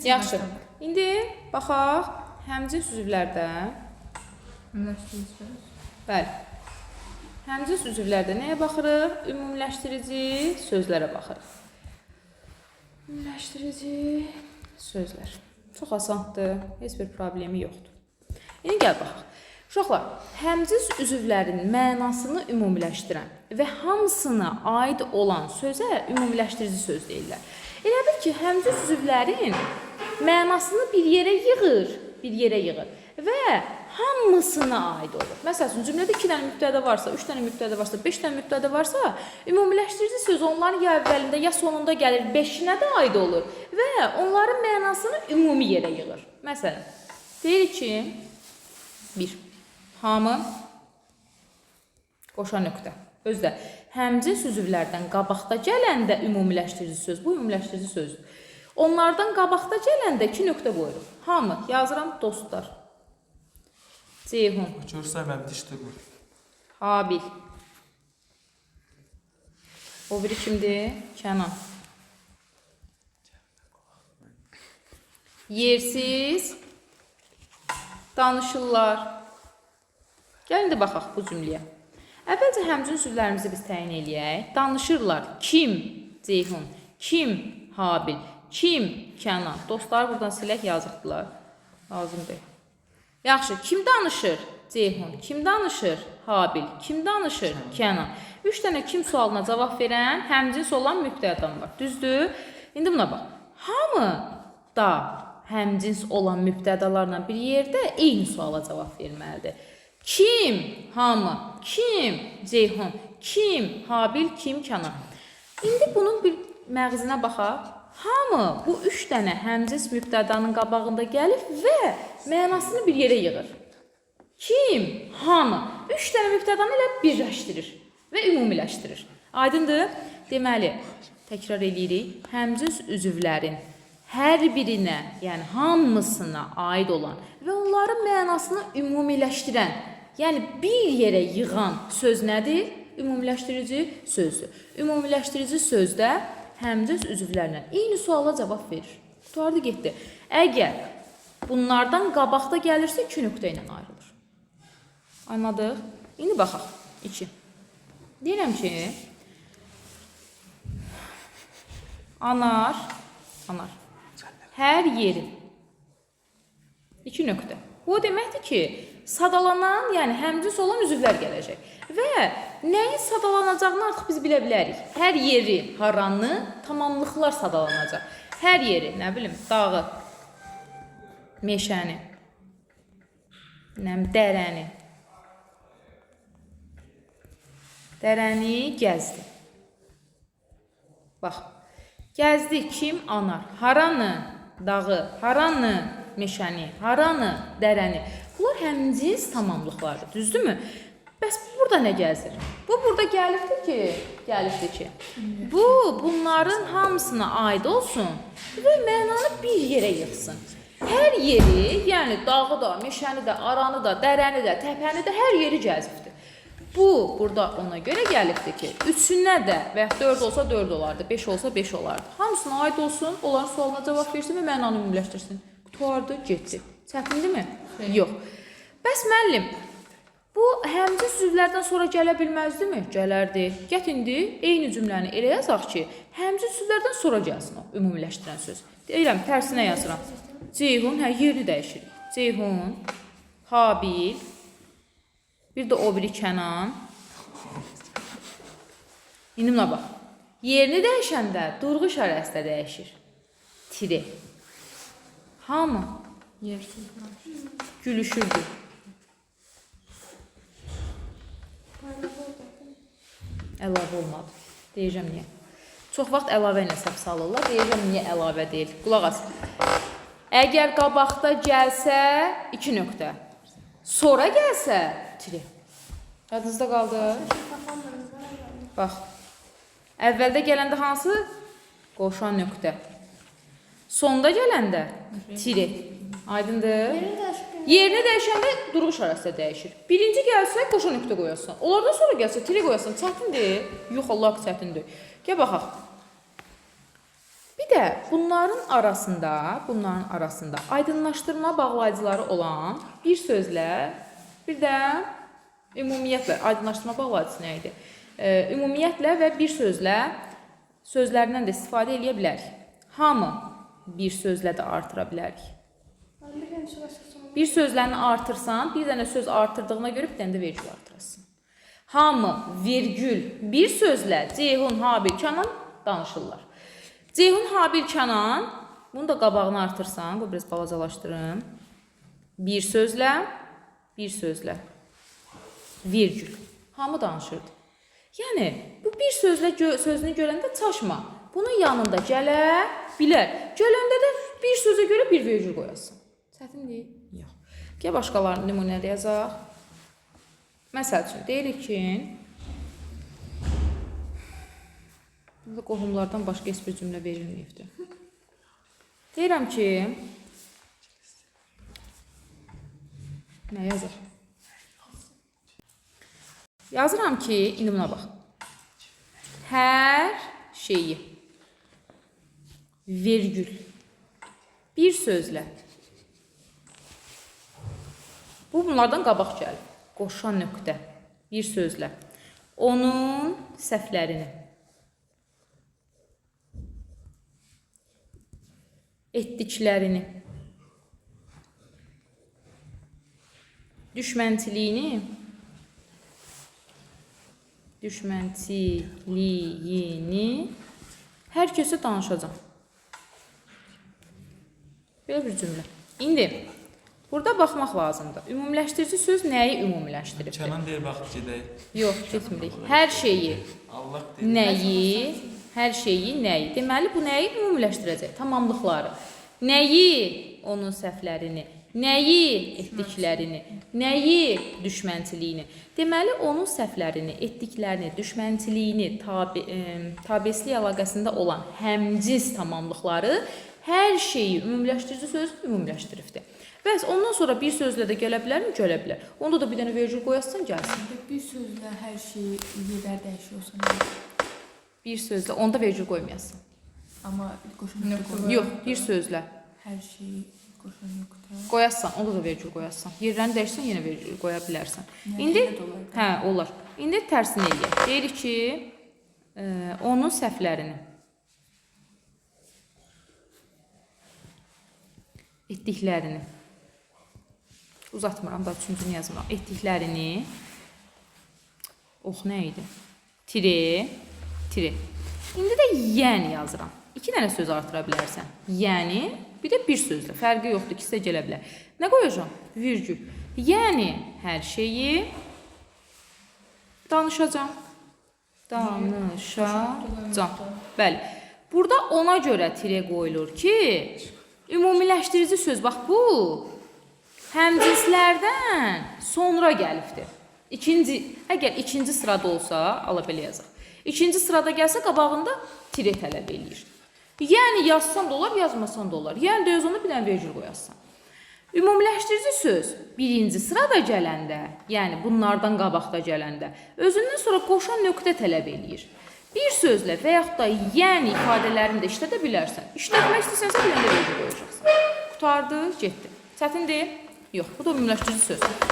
Yaxşı. İndi baxaq həmcins üzvlərdən. Bəli. Həmcins üzvlərdə nəyə baxırıq? Ümumiləşdirici sözlərə baxırıq. Ümumiləşdirici sözlər. Çox asandır, heç bir problemi yoxdur. İndi gəl baxaq. Uşaqlar, həmcins üzvlərin mənasını ümumiləşdirən və hamısına aid olan sözə ümumiləşdirici söz deyirlər. Elə bil ki, həmcins üzvlərin mənasını bir yerə yığır və hamısına aid olur. Məsələn, cümlədə 2 dənə mübtədə varsa, 3 dənə mübtədə varsa, 5 dənə mübtədə varsa, ümumiləşdirici söz onların ya əvvəlində, ya sonunda gəlir, 5-inə də aid olur və onların mənasını ümumi yerə yığır. Məsələn, deyir ki, 1. Hamı, qoşa nöqtə. Özdə, həmcins üzvlərdən qabaqda gələndə ümumiləşdirici söz, bu ümumiləşdirici sözdür. Onlardan qabaqda gələndə 2 nöqtə qoyuruq. Hamı, yazıram, dostlar. Ceyhun. Görsəməm, dişdir bu. Habil. O biri kimdir? Kənan. Yersiz danışırlar. Gəlin də baxaq bu cümləyə. Əvvəlcə həmcins sözlərimizi biz təyin eləyək. Danışırlar. Kim? Ceyhun. Kim? Habil. Kim? Kənan. Dostlar buradan silək yazıqdılar. Lazımdır. Yaxşı. Kim danışır? Ceyhun. Kim danışır? Habil. Kim danışır? Kənan. 3 dənə kim sualına cavab verən həmcins olan mübtədadan var. Düzdür? İndi buna bax. Hamı da həmcins olan mübtədalarla bir yerdə eyni suala cavab verməlidir. Kim? Hamı. Kim? Ceyhun. Kim? Habil. Kim? Kənan. İndi bunun bir məğzinə baxaq. Hamı bu 3 dənə həmcins mübtədanın qabağında gəlib və mənasını bir yerə yığır. Kim? Hamı. 3 dənə mübtədanı ilə birləşdirir və ümumiləşdirir. Aydındır? Deməli, təkrar edirik. Həmcins üzvlərin hər birinə, yəni hamısına aid olan və onların mənasını ümumiləşdirən, yəni bir yerə yığan söz nədir? Ümumiləşdirici sözdür. Ümumiləşdirici sözdə həmcins üzvlərlə eyni suala cavab verir. Qutardı getdi. Əgər bunlardan qabaqda gəlirsə 2 nöqtə ilə ayrılır. Anladıq? İndi baxaq. 2. Deyirəm ki, anar. Hər yerin. 2 nöqtə. Bu deməkdir ki, sadalanan, yəni həmcins olan üzvlər gələcək. Və nəyin sadalanacağını artıq biz bilə bilərik. Hər yeri, haranı, tamamlıqlar sadalanacaq. Hər yeri, nə bilim, dağı, meşəni, dərəni. Dərəni gəzdi. Bax, gəzdi kim? Anar. Haranı? Dağı. Haranı? Meşəni. Haranı? Dərəni. Bunlar həmcins tamamlıqlardır. Düzdürmü? Bəs burada nə gəzir? Bu burada gəlibdir ki, bu bunların hamısına aid olsun və mənanı bir yerə yığsın. Hər yeri, yəni dağı da, meşəni də, aranı da, dərəni də, təpəni də hər yeri gəzibdir. Bu, burada ona görə gəlibdir ki, 3-ünə də və 4 olsa 4 olardı, 5 olsa 5 olardı. Hamısına aid olsun, onların sualına cavab versin və mənanı ümumiləşdirsin. Qutardı, getdi. Çətindirmi? Yox. Bəs müəllim, bu həmcins üzvlərdən sonra gələ bilməzdimi? Gələrdi. Get indi eyni cümləni elə yazaq ki, həmcins üzvlərdən sonra gəlsin o ümumiləşdirən söz. Deyirəm, tərsinə yazıram. Ceyhun, yerini dəyişirik. Ceyhun, Habil, bir də o biri Kənan. İndi buna bax. Yerini dəyişəndə durğu işarəsi də dəyişir. Tiri. Hamı gülüşürdü. Əlavə olmadı. Deyəcəm niyə. Çox vaxt əlavə ilə səhv salırlar. Deyəcəm niyə əlavə deyil. Qulaq as. Əgər qabaqda gəlsə 2 nöqtə. Sonra gəlsə tiri. Yadınızda qaldı? Bax. Əvvəldə gələndə hansı? Qoşan nöqtə. Sonda gələndə tiri. Aydındır? Yerini dəyişəndə durğu işarəsi də dəyişir. Birinci gəlsə qoşan nöqtə qoyarsan. Onlardan sonra gəlsə tiri qoyarsan. Çətindir? Yox, Allah çətindir. Gəl baxaq. Bir də bunların arasında aydınlaşdırma bağlayıcıları olan bir sözlə, bir də ümumiyyətlə, aydınlaşdırma bağlayıcısı nə idi? Ümumiyyətlə və bir sözlə sözlərindən də istifadə edə bilərik. Hamı bir sözlə də artıra bilərik. Bir sözlərini artırsan, bir dənə söz artırdığına görə bir dənə də vergül artırasın. Hamı, virgül, bir sözlə Ceyhun, Habil, Kənan danışırlar. Ceyhun, Habil, Kənan, bunu da qabağını artırsan, bu biraz balacalaşdırım. Bir sözlə, virgül, hamı danışırdı. Yəni, bu bir sözünü görəndə çaşma. Bunun yanında gələ bilər. Gələndə də bir sözə görə bir virgül qoyasın. Çətin deyil? Yox. Gəl başqalarını nümunədə yazaq. Məsəl üçün, deyirik ki, burada qohumlardan başqa heç bir cümlə verilməyibdir. Deyirəm ki, nə yazaq? Yazıram ki, indi buna bax. Hər şeyi, virgül, bir sözlə. Bu, bunlardan qabaq gəlir. Qoşan nöqtə, bir sözlə. Onun səhvlərini, etdiklərini, düşmənçiliyini, hər kəsə danışacağım. Belə bir cümlə. İndi, burada baxmaq lazımdır. Ümumiləşdirici söz nəyi ümumiləşdirir? Kənan deyir, baxıb gedək. Yox, getmirik. Hər şeyi, nəyi, hər şeyi, nəyi. Deməli, bu nəyi ümumiləşdirəcək? Tamamlıqları. Nəyi, onun səhvlərini, nəyi, etdiklərini, nəyi, düşmənçiliyini. Deməli, onun səhvlərini, etdiklərini, düşmənçiliyini, tabesli əlaqəsində olan həmciz tamamlıqları hər şeyi ümumiləşdirici söz ümumiləşdiribdir. Bəs ondan sonra bir sözlə də gələ bilərmi? Gələ bilər. Onda da bir dənə virgül qoyasın, gəlsin. Bir sözlə hər şey yerlər dəyişiyorsa, bir sözlə, onda vergül qoymayasın. amma qoşan nöqtə Yox, bir sözlə hər şey qoşan nöqtə. qoyarsan, onda da vergül qoyarsan. Yerlərini dəyişsən, yenə vergül qoya bilərsən. Yəni, İndi, elə də olar. hə, olar. İndi tərsini eləyək. Deyirik ki, onun səhvlərini, etdiklərini, uzatmıram da, üçüncünü yazmıram. Etdiklərini, nə idi? Tire. İndi də yəni yazıram. 2 dənə söz artıra bilərsən. Yəni, bir də bir sözlə. Fərqi yoxdur, ikisi də gələ bilər. Nə qoyacağım? Virgül. Yəni, hər şeyi danışacağam. Bəli. Burada ona görə tire qoyulur ki, ümumiləşdirici söz, bax bu, həmcinslərdən sonra gəlibdir. Əgər ikinci sırada olsa, ala belə yazaq. İkinci sırada gəlsə, qabağında tire tələb eləyir. Yəni, yazsan da olar, yazmasan da olar. Yəni, də özünü bir dənə vergül qoyarsan. Ümumiləşdirici söz birinci sırada gələndə, yəni bunlardan qabaqda gələndə, özündən sonra qoşan nöqtə tələb eləyir. Bir sözlə və yaxud da yəni ifadələrini də işlədə bilərsən. İşlətmək istəsənsə, bir dənə vergül qoyacaqsan. Qutardı, getdi. Çətin deyil? Yox, bu da ümumiləşdirici söz.